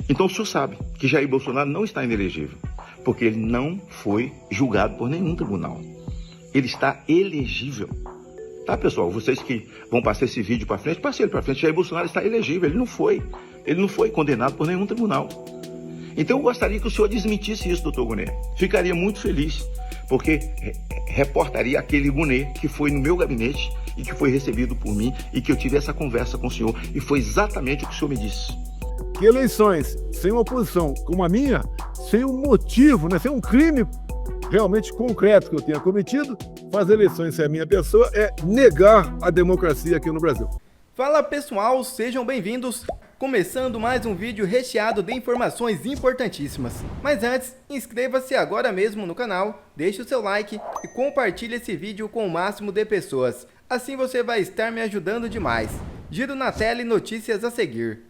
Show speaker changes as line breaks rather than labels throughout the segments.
Então o senhor sabe que Jair Bolsonaro não está inelegível, porque ele não foi julgado por nenhum tribunal. Ele está elegível. Tá, pessoal? Vocês que vão passar esse vídeo para frente, passe ele para frente. Jair Bolsonaro está elegível. Ele não foi condenado por nenhum tribunal. Então eu gostaria que o senhor desmentisse isso, doutor Gunê. Ficaria muito feliz, porque reportaria aquele Gunê que foi no meu gabinete e que foi recebido por mim e que eu tive essa conversa com o senhor. E foi exatamente o que o senhor me disse.
Que eleições sem uma oposição como a minha, sem um motivo, sem um crime realmente concreto que eu tenha cometido, fazer eleições sem a minha pessoa é negar a democracia aqui no Brasil.
Fala pessoal, sejam bem-vindos! Começando mais um vídeo recheado de informações importantíssimas. Mas antes, inscreva-se agora mesmo no canal, deixe o seu like e compartilhe esse vídeo com o máximo de pessoas. Assim você vai estar me ajudando demais. Giro na tela e notícias a seguir.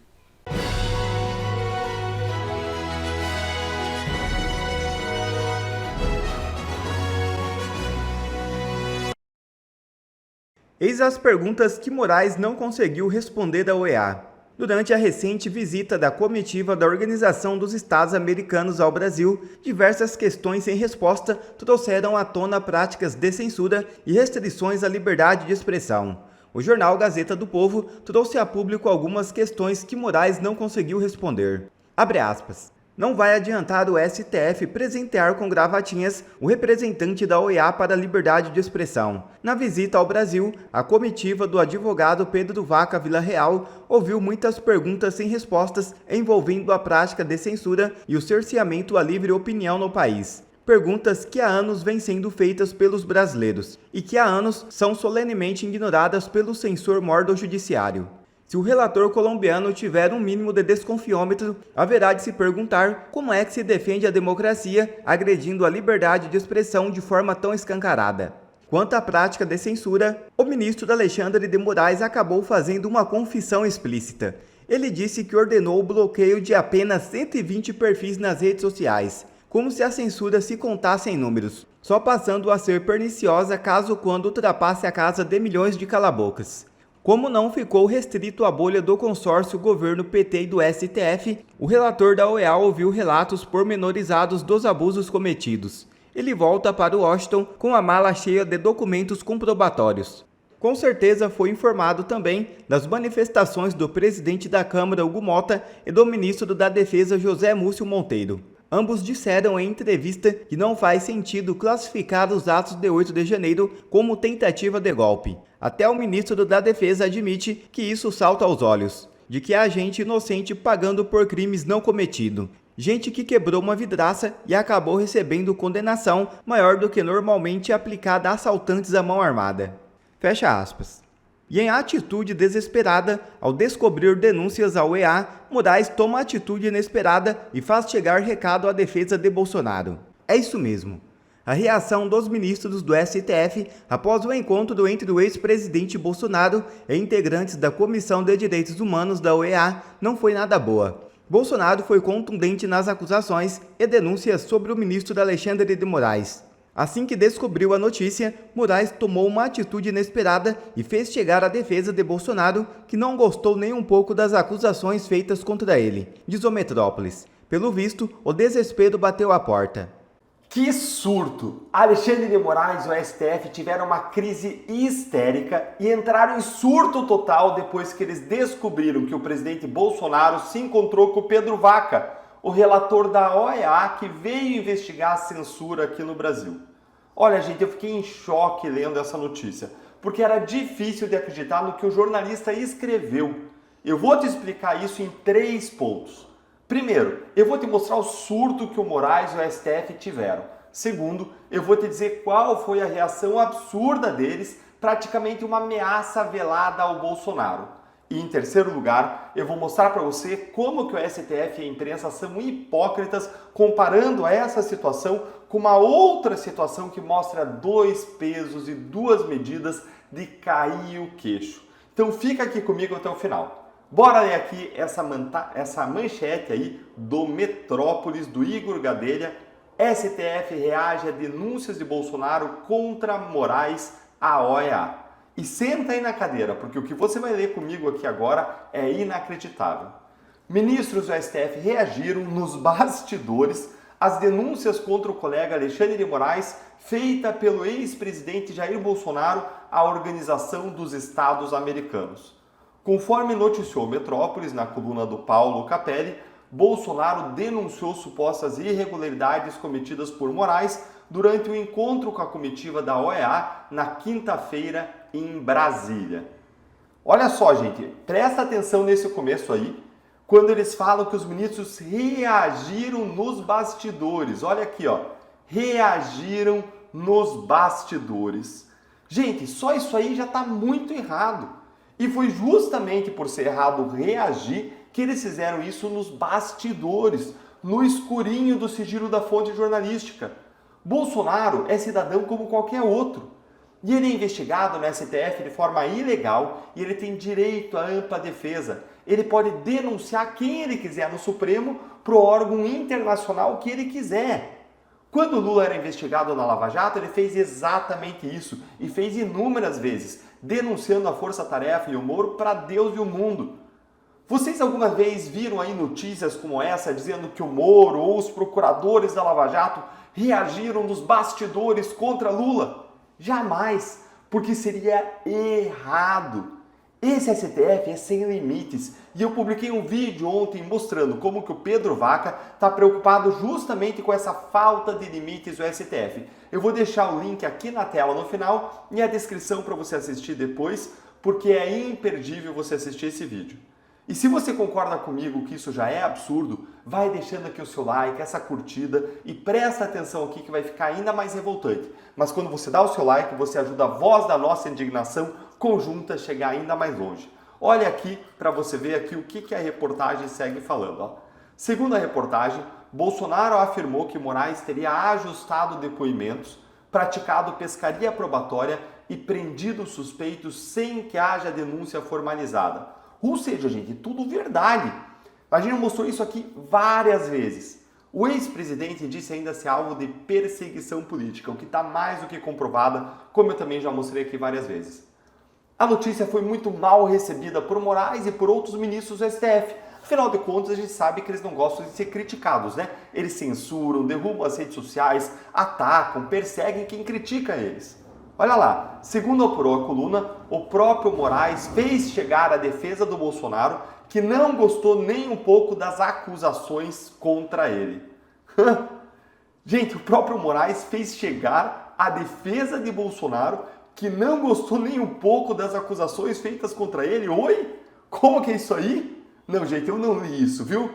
Eis as perguntas que Moraes não conseguiu responder à OEA. Durante a recente visita da comitiva da Organização dos Estados Americanos ao Brasil, diversas questões sem resposta trouxeram à tona práticas de censura e restrições à liberdade de expressão. O jornal Gazeta do Povo trouxe a público algumas questões que Moraes não conseguiu responder. Abre aspas. Não vai adiantar o STF presentear com gravatinhas o representante da OEA para a liberdade de expressão. Na visita ao Brasil, a comitiva do advogado Pedro Vaca Villarreal ouviu muitas perguntas sem respostas envolvendo a prática de censura e o cerceamento à livre opinião no país. Perguntas que há anos vêm sendo feitas pelos brasileiros e que há anos são solenemente ignoradas pelo censor-mor do judiciário. Se o relator colombiano tiver um mínimo de desconfiômetro, haverá de se perguntar como é que se defende a democracia agredindo a liberdade de expressão de forma tão escancarada. Quanto à prática de censura, o ministro Alexandre de Moraes acabou fazendo uma confissão explícita. Ele disse que ordenou o bloqueio de apenas 120 perfis nas redes sociais, como se a censura se contasse em números, só passando a ser perniciosa caso quando ultrapasse a casa de milhões de calabocas. Como não ficou restrito à bolha do consórcio governo PT e do STF, o relator da OEA ouviu relatos pormenorizados dos abusos cometidos. Ele volta para Washington com a mala cheia de documentos comprobatórios. Com certeza foi informado também das manifestações do presidente da Câmara, Hugo Mota, e do ministro da Defesa, José Múcio Monteiro. Ambos disseram em entrevista que não faz sentido classificar os atos de 8 de janeiro como tentativa de golpe. Até o ministro da Defesa admite que isso salta aos olhos, de que há gente inocente pagando por crimes não cometidos. Gente que quebrou uma vidraça e acabou recebendo condenação maior do que normalmente aplicada a assaltantes à mão armada. Fecha aspas. E em atitude desesperada, ao descobrir denúncias ao OEA, Moraes toma atitude inesperada e faz chegar recado à defesa de Bolsonaro. É isso mesmo. A reação dos ministros do STF após o encontro entre o ex-presidente Bolsonaro e integrantes da Comissão de Direitos Humanos da OEA não foi nada boa. Bolsonaro foi contundente nas acusações e denúncias sobre o ministro Alexandre de Moraes. Assim que descobriu a notícia, Moraes tomou uma atitude inesperada e fez chegar à defesa de Bolsonaro, que não gostou nem um pouco das acusações feitas contra ele, diz o Metrópolis. Pelo visto, o desespero bateu à porta.
Que surto! Alexandre de Moraes e o STF tiveram uma crise histérica e entraram em surto total depois que eles descobriram que o presidente Bolsonaro se encontrou com o Pedro Vaca, o relator da OEA que veio investigar a censura aqui no Brasil. Olha, gente, eu fiquei em choque lendo essa notícia, porque era difícil de acreditar no que o jornalista escreveu. Eu vou te explicar isso em 3 pontos. Primeiro, eu vou te mostrar o surto que o Moraes e o STF tiveram. Segundo, eu vou te dizer qual foi a reação absurda deles, praticamente uma ameaça velada ao Bolsonaro. E em terceiro lugar, eu vou mostrar para você como que o STF e a imprensa são hipócritas comparando essa situação com uma outra situação que mostra 2 pesos e 2 medidas de cair o queixo. Então fica aqui comigo até o final. Bora ler aqui essa manchete aí do Metrópolis, do Igor Gadelha. STF reage a denúncias de Bolsonaro contra Moraes à OEA. E senta aí na cadeira, porque o que você vai ler comigo aqui agora é inacreditável. Ministros do STF reagiram nos bastidores às denúncias contra o colega Alexandre de Moraes feita pelo ex-presidente Jair Bolsonaro à Organização dos Estados Americanos. Conforme noticiou Metrópolis na coluna do Paulo Capelli, Bolsonaro denunciou supostas irregularidades cometidas por Moraes durante o encontro com a comitiva da OEA na quinta-feira em Brasília. Olha só, gente, presta atenção nesse começo aí, quando eles falam que os ministros reagiram nos bastidores. Olha aqui, ó, reagiram nos bastidores. Gente, só isso aí já está muito errado. E foi justamente por ser errado reagir que eles fizeram isso nos bastidores, no escurinho do sigilo da fonte jornalística. Bolsonaro é cidadão como qualquer outro. E ele é investigado no STF de forma ilegal e ele tem direito à ampla defesa. Ele pode denunciar quem ele quiser no Supremo para o órgão internacional que ele quiser. Quando Lula era investigado na Lava Jato, ele fez exatamente isso e fez inúmeras vezes, denunciando a Força-Tarefa e o Moro para Deus e o mundo. Vocês alguma vez viram aí notícias como essa dizendo que o Moro ou os procuradores da Lava Jato reagiram nos bastidores contra Lula? Jamais, porque seria errado. Esse STF é sem limites e eu publiquei um vídeo ontem mostrando como que o Pedro Vaca está preocupado justamente com essa falta de limites do STF. Eu vou deixar o link aqui na tela no final e a descrição para você assistir depois, porque é imperdível você assistir esse vídeo. E se você concorda comigo que isso já é absurdo, vai deixando aqui o seu like, essa curtida e presta atenção aqui que vai ficar ainda mais revoltante. Mas quando você dá o seu like, você ajuda a voz da nossa indignação conjunta a chegar ainda mais longe. Olha aqui para você ver aqui o que a reportagem segue falando. Ó. Segundo a reportagem, Bolsonaro afirmou que Moraes teria ajustado depoimentos, praticado pescaria probatória e prendido suspeitos sem que haja denúncia formalizada. Ou seja, gente, tudo verdade. A gente mostrou isso aqui várias vezes. O ex-presidente disse ainda ser alvo de perseguição política, o que está mais do que comprovada, como eu também já mostrei aqui várias vezes. A notícia foi muito mal recebida por Moraes e por outros ministros do STF. Afinal de contas, a gente sabe que eles não gostam de ser criticados, né? Eles censuram, derrubam as redes sociais, atacam, perseguem quem critica eles. Olha lá, segundo apurou a coluna, o próprio Moraes fez chegar a defesa do Bolsonaro que não gostou nem um pouco das acusações contra ele. Gente, o próprio Moraes fez chegar a defesa de Bolsonaro que não gostou nem um pouco das acusações feitas contra ele. Oi? Como que é isso aí? Não, gente, eu não li isso, viu?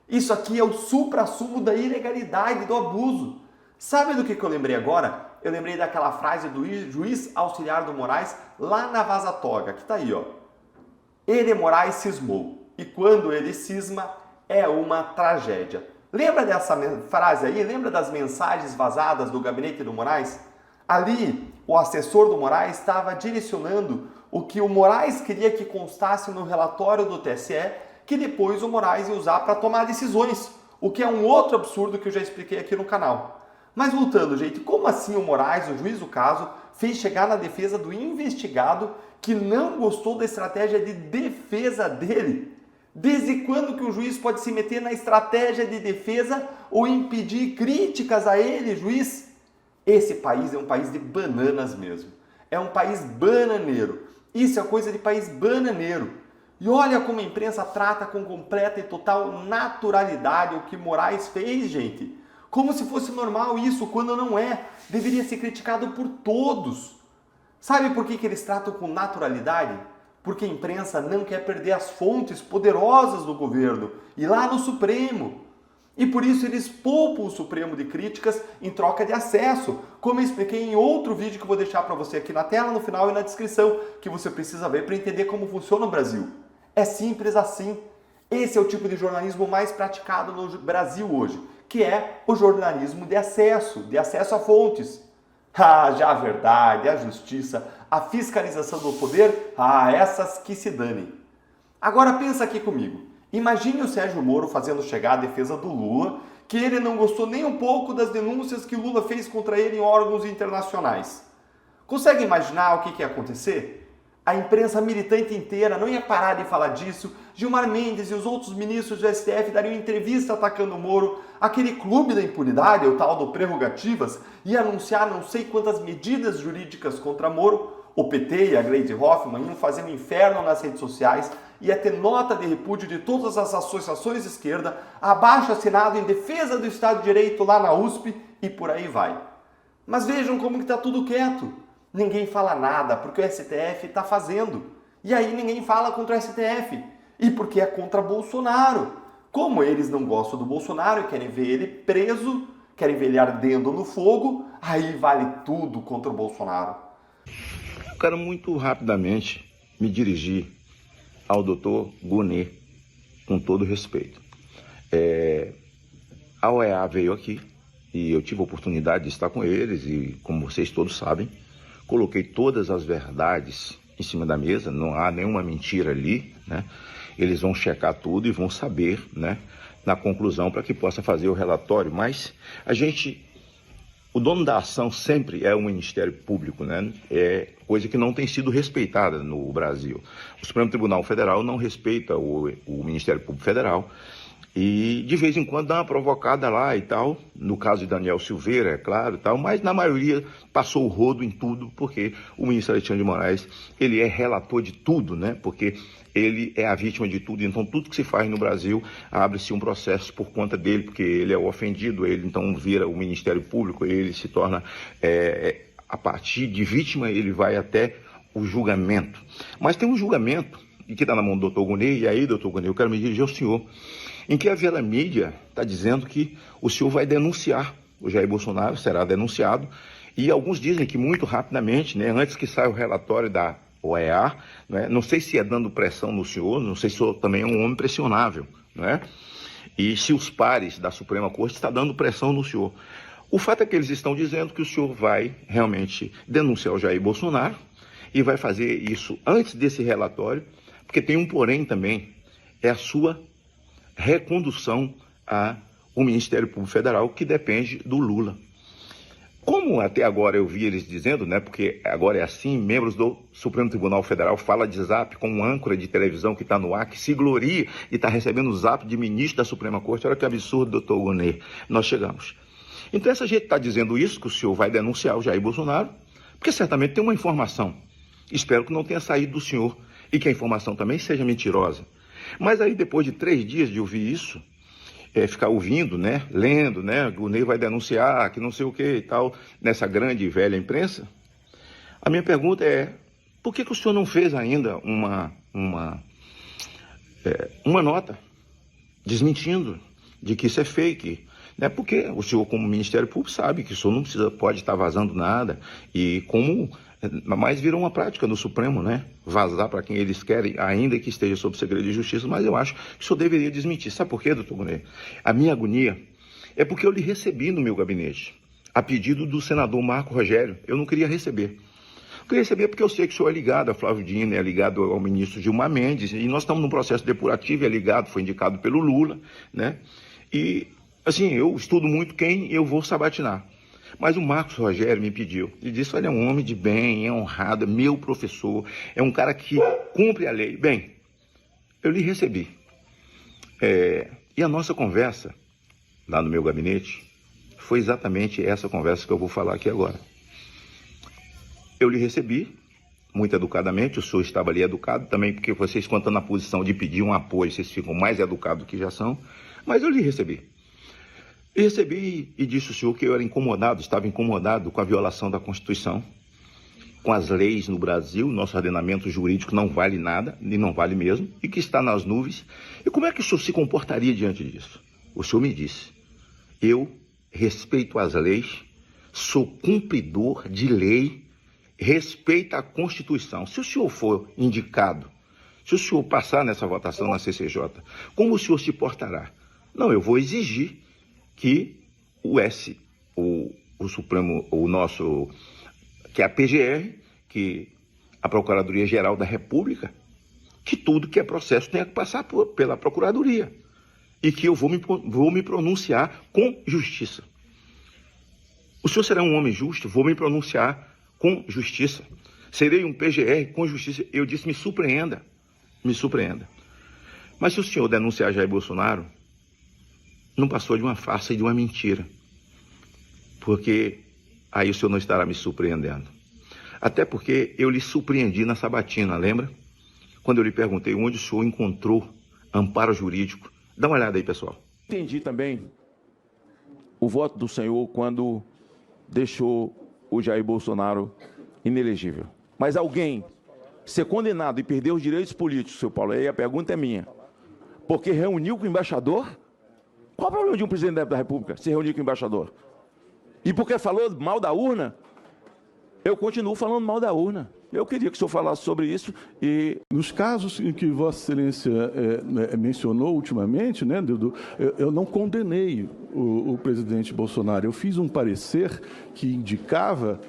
Isso aqui é o suprassumo da ilegalidade, do abuso. Sabe do que eu lembrei agora? Eu lembrei daquela frase do juiz auxiliar do Moraes lá na Vaza Toga, que tá aí, ó. Ele, Moraes, cismou. E quando ele cisma, é uma tragédia. Lembra dessa frase aí? Lembra das mensagens vazadas do gabinete do Moraes? Ali, o assessor do Moraes estava direcionando o que o Moraes queria que constasse no relatório do TSE, que depois o Moraes ia usar para tomar decisões, o que é um outro absurdo que eu já expliquei aqui no canal. Mas voltando, gente, como assim o Moraes, o juiz do caso, fez chegar na defesa do investigado que não gostou da estratégia de defesa dele? Desde quando que o juiz pode se meter na estratégia de defesa ou impedir críticas a ele, juiz? Esse país é um país de bananas mesmo. É um país bananeiro. Isso é coisa de país bananeiro. E olha como a imprensa trata com completa e total naturalidade o que Moraes fez, gente. Como se fosse normal isso, quando não é. Deveria ser criticado por todos. Sabe por que eles tratam com naturalidade? Porque a imprensa não quer perder as fontes poderosas do governo. E lá no Supremo. E por isso eles poupam o Supremo de críticas em troca de acesso. Como eu expliquei em outro vídeo que eu vou deixar para você aqui na tela, no final e na descrição. Que você precisa ver para entender como funciona o Brasil. É simples assim. Esse é o tipo de jornalismo mais praticado no Brasil hoje, que é o jornalismo de acesso a fontes. Ah, já a verdade, a justiça, a fiscalização do poder, essas que se danem. Agora pensa aqui comigo. Imagine o Sérgio Moro fazendo chegar a defesa do Lula, que ele não gostou nem um pouco das denúncias que Lula fez contra ele em órgãos internacionais. Consegue imaginar o que ia acontecer? A imprensa militante inteira não ia parar de falar disso. Gilmar Mendes e os outros ministros do STF dariam entrevista atacando o Moro. Aquele clube da impunidade, o tal do Prerrogativas, ia anunciar não sei quantas medidas jurídicas contra Moro. O PT e a Gleisi Hoffmann iam fazer um inferno nas redes sociais. Ia ter nota de repúdio de todas as associações de esquerda, abaixo-assinado em defesa do Estado de Direito lá na USP e por aí vai. Mas vejam como que está tudo quieto. Ninguém fala nada porque o STF está fazendo. E aí ninguém fala contra o STF. E porque é contra Bolsonaro. Como eles não gostam do Bolsonaro e querem ver ele preso, querem ver ele ardendo no fogo, aí vale tudo contra o Bolsonaro.
Eu quero muito rapidamente me dirigir ao doutor Gunê, com todo respeito. A OEA veio aqui e eu tive a oportunidade de estar com eles e, como vocês todos sabem, coloquei todas as verdades em cima da mesa, não há nenhuma mentira ali, né? Eles vão checar tudo e vão saber, né, na conclusão, para que possa fazer o relatório. Mas o dono da ação sempre é o Ministério Público, né? É coisa que não tem sido respeitada no Brasil. O Supremo Tribunal Federal não respeita o Ministério Público Federal. E de vez em quando dá uma provocada lá e tal, no caso de Daniel Silveira, é claro, e tal, mas na maioria passou o rodo em tudo, porque o ministro Alexandre de Moraes, ele é relator de tudo, né? Porque ele é a vítima de tudo, então tudo que se faz no Brasil abre-se um processo por conta dele, porque ele é o ofendido, ele então vira o Ministério Público, ele se torna, a partir de vítima, ele vai até o julgamento. Mas tem um julgamento, e que está na mão do doutor Gunê, e aí, doutor Gunê, eu quero me dirigir ao senhor, em que a Vera Mídia está dizendo que o senhor vai denunciar o Jair Bolsonaro, será denunciado, e alguns dizem que muito rapidamente, né, antes que saia o relatório da OEA, né, não sei se é dando pressão no senhor, não sei se o senhor também é um homem pressionável, né, e se os pares da Suprema Corte estão dando pressão no senhor. O fato é que eles estão dizendo que o senhor vai realmente denunciar o Jair Bolsonaro e vai fazer isso antes desse relatório, porque tem um porém também, é a sua recondução ao Ministério Público Federal, que depende do Lula. Como até agora eu vi eles dizendo, né, porque agora é assim, membros do Supremo Tribunal Federal falam de zap com um âncora de televisão que está no ar, que se gloria e está recebendo zap de ministro da Suprema Corte. Olha que absurdo, doutor Gunê, nós chegamos. Então essa gente está dizendo isso, que o senhor vai denunciar o Jair Bolsonaro, porque certamente tem uma informação. Espero que não tenha saído do senhor e que a informação também seja mentirosa. Mas aí, depois de 3 dias de ouvir isso, ficar ouvindo, né, lendo, né, o Ney vai denunciar, que não sei o que e tal, nessa grande e velha imprensa, a minha pergunta é, por que o senhor não fez ainda uma nota desmentindo de que isso é fake? Né? Porque o senhor, como Ministério Público, sabe que o senhor não pode estar vazando nada, e mas virou uma prática no Supremo, né? Vazar para quem eles querem, ainda que esteja sob segredo de justiça, mas eu acho que o senhor deveria desmentir. Sabe por quê, doutor Gunê? A minha agonia é porque eu lhe recebi no meu gabinete, a pedido do senador Marco Rogério. Eu não queria receber. Eu queria receber porque eu sei que o senhor é ligado a Flávio Dino, é ligado ao ministro Gilmar Mendes, e nós estamos num processo depurativo, é ligado, foi indicado pelo Lula, né? E, assim, eu estudo muito quem eu vou sabatinar. Mas o Marcos Rogério me pediu, e disse, olha, é um homem de bem, é honrado, é meu professor, é um cara que cumpre a lei. Bem, eu lhe recebi. E a nossa conversa, lá no meu gabinete, foi exatamente essa conversa que eu vou falar aqui agora. Eu lhe recebi, muito educadamente, o senhor estava ali educado também, porque vocês, quando estão na posição de pedir um apoio, vocês ficam mais educados do que já são, mas eu lhe recebi. E recebi e disse ao senhor que eu era estava incomodado com a violação da Constituição, com as leis no Brasil, nosso ordenamento jurídico não vale nada, e não vale mesmo, e que está nas nuvens. E como é que o senhor se comportaria diante disso? O senhor me disse, eu respeito as leis, sou cumpridor de lei, respeito a Constituição. Se o senhor for indicado, se o senhor passar nessa votação na CCJ, como o senhor se portará? Não, eu vou exigir que o Supremo, que é a PGR, que a Procuradoria-Geral da República, que tudo que é processo tenha que passar pela Procuradoria. E que eu vou me pronunciar com justiça. O senhor será um homem justo? Vou me pronunciar com justiça. Serei um PGR com justiça. Eu disse, me surpreenda. Me surpreenda. Mas se o senhor denunciar Jair Bolsonaro, não passou de uma farsa e de uma mentira. Porque aí o senhor não estará me surpreendendo. Até porque eu lhe surpreendi na sabatina, lembra? Quando eu lhe perguntei onde o senhor encontrou amparo jurídico. Dá uma olhada aí, pessoal.
Entendi também o voto do senhor quando deixou o Jair Bolsonaro inelegível. Mas alguém ser condenado e perder os direitos políticos, seu Paulo, aí a pergunta é minha. Porque reuniu com o embaixador? Qual o problema de um presidente da República se reunir com o embaixador? E porque falou mal da urna? Eu continuo falando mal da urna. Eu queria que o senhor falasse sobre isso e...
Nos casos em que Vossa Excelência mencionou ultimamente, né, eu não condenei o presidente Bolsonaro. Eu fiz um parecer que indicava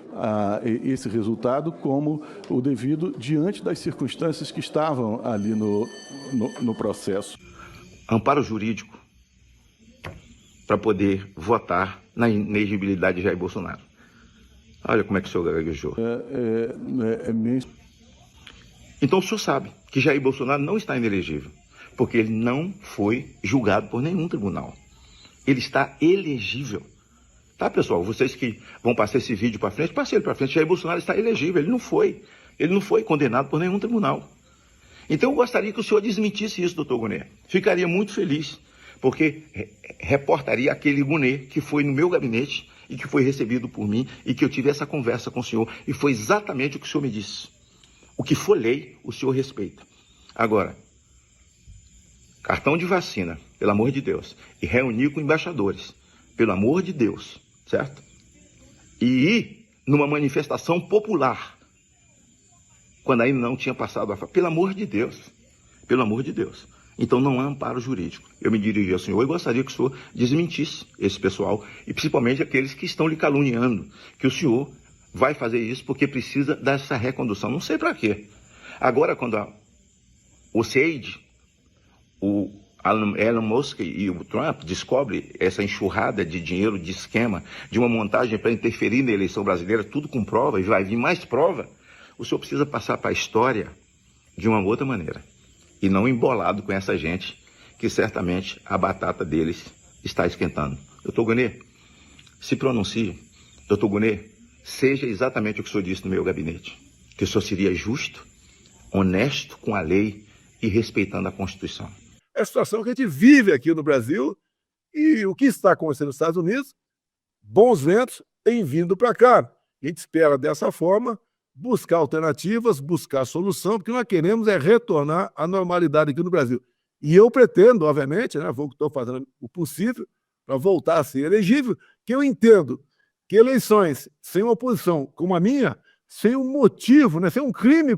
esse resultado como o devido diante das circunstâncias que estavam ali no processo.
Amparo jurídico para poder votar na inegibilidade de Jair Bolsonaro. Olha como é que o senhor gaguejou. Então o senhor sabe que Jair Bolsonaro não está inelegível, porque ele não foi julgado por nenhum tribunal. Ele está elegível. Tá, pessoal? Vocês que vão passar esse vídeo para frente, passe ele para frente. Jair Bolsonaro está elegível. Ele não foi condenado por nenhum tribunal. Então eu gostaria que o senhor desmentisse isso, doutor Gonet. Ficaria muito feliz, porque reportaria aquele Gonet que foi no meu gabinete e que foi recebido por mim e que eu tive essa conversa com o senhor e foi exatamente o que o senhor me disse. O que for lei, o senhor respeita. Agora, cartão de vacina, pelo amor de Deus, e reunir com embaixadores, pelo amor de Deus, certo? E ir numa manifestação popular, quando ainda não tinha passado a... Pelo amor de Deus, pelo amor de Deus. Então não há amparo jurídico. Eu me dirigi ao senhor e gostaria que o senhor desmentisse esse pessoal, e principalmente aqueles que estão lhe caluniando, que o senhor vai fazer isso porque precisa dessa recondução. Não sei para quê. Agora, quando o Seide, o Elon Musk e o Trump descobrem essa enxurrada de dinheiro, de esquema, de uma montagem para interferir na eleição brasileira, tudo com prova, e vai vir mais prova, o senhor precisa passar para a história de uma outra maneira. E não embolado com essa gente, que certamente a batata deles está esquentando. Doutor Gonet, se pronuncie. Doutor Gonet, seja exatamente o que o senhor disse no meu gabinete. Que o senhor seria justo, honesto com a lei e respeitando a Constituição.
É a situação que a gente vive aqui no Brasil e o que está acontecendo nos Estados Unidos, bons ventos têm vindo para cá. A gente espera dessa forma buscar alternativas, buscar solução, porque nós queremos é retornar à normalidade aqui no Brasil. E eu pretendo, obviamente, né, estou fazendo o possível para voltar a ser elegível, que eu entendo que eleições sem uma oposição como a minha, sem um motivo, né, sem um crime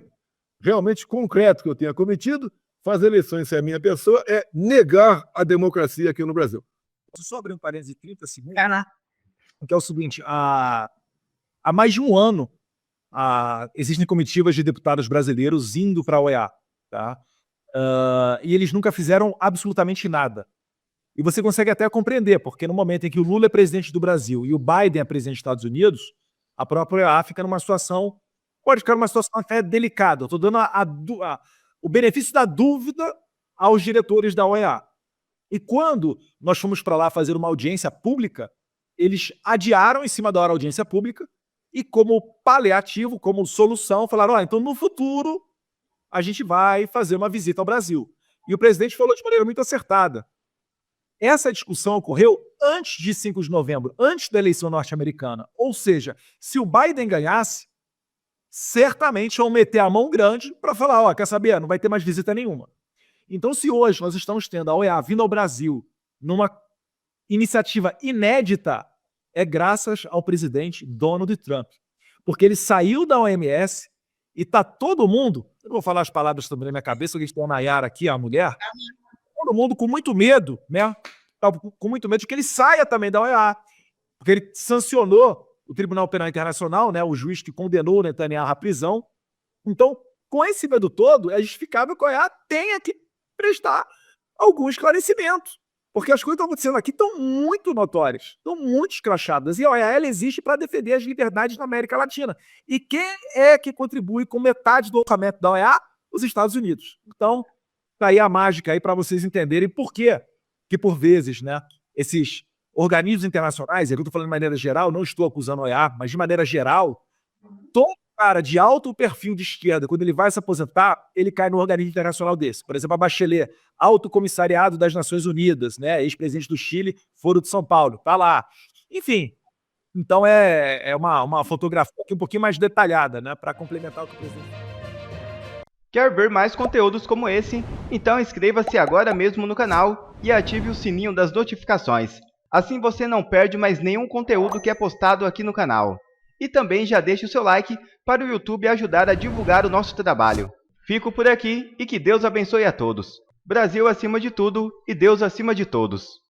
realmente concreto que eu tenha cometido, fazer eleições sem a minha pessoa é negar a democracia aqui no Brasil.
Posso só abrir um parênteses de 30 segundos? Que é o seguinte, há mais de um ano, existem comitivas de deputados brasileiros indo para a OEA, tá? E eles nunca fizeram absolutamente nada. E você consegue até compreender, porque no momento em que o Lula é presidente do Brasil e o Biden é presidente dos Estados Unidos, a própria OEA fica numa situação, pode ficar numa situação até delicada. Eu estou dando o benefício da dúvida aos diretores da OEA. E quando nós fomos para lá fazer uma audiência pública, eles adiaram em cima da hora a audiência pública, e como paliativo, como solução, falaram, então no futuro a gente vai fazer uma visita ao Brasil. E o presidente falou de maneira muito acertada. Essa discussão ocorreu antes de 5 de novembro, antes da eleição norte-americana. Ou seja, se o Biden ganhasse, certamente vão meter a mão grande para falar, quer saber, não vai ter mais visita nenhuma. Então, se hoje nós estamos tendo a OEA vindo ao Brasil numa iniciativa inédita, é graças ao presidente Donald Trump. Porque ele saiu da OMS e está todo mundo, eu não vou falar as palavras também na minha cabeça, porque tem a Nayara aqui, a mulher, todo mundo com muito medo, né? Com muito medo de que ele saia também da OEA. Porque ele sancionou o Tribunal Penal Internacional, né? O juiz que condenou o Netanyahu à prisão. Então, com esse medo todo, é justificável que a OEA tenha que prestar algum esclarecimento. Porque as coisas que estão acontecendo aqui estão muito notórias, estão muito escrachadas. E a OEA ela existe para defender as liberdades na América Latina. E quem é que contribui com metade do orçamento da OEA? Os Estados Unidos. Então, tá aí a mágica aí para vocês entenderem por quê que, por vezes, né, esses organismos internacionais, eu estou falando de maneira geral, não estou acusando a OEA, mas de maneira geral, todo cara de alto perfil de esquerda, quando ele vai se aposentar, ele cai num organismo internacional desse. Por exemplo, a Bachelet, Alto Comissariado das Nações Unidas, né, ex-presidente do Chile, Foro de São Paulo, tá lá. Enfim, então é uma fotografia aqui um pouquinho mais detalhada, né, para complementar o que o presidente...
Quer ver mais conteúdos como esse? Então inscreva-se agora mesmo no canal e ative o sininho das notificações. Assim você não perde mais nenhum conteúdo que é postado aqui no canal. E também já deixe o seu like para o YouTube ajudar a divulgar o nosso trabalho. Fico por aqui e que Deus abençoe a todos. Brasil acima de tudo e Deus acima de todos.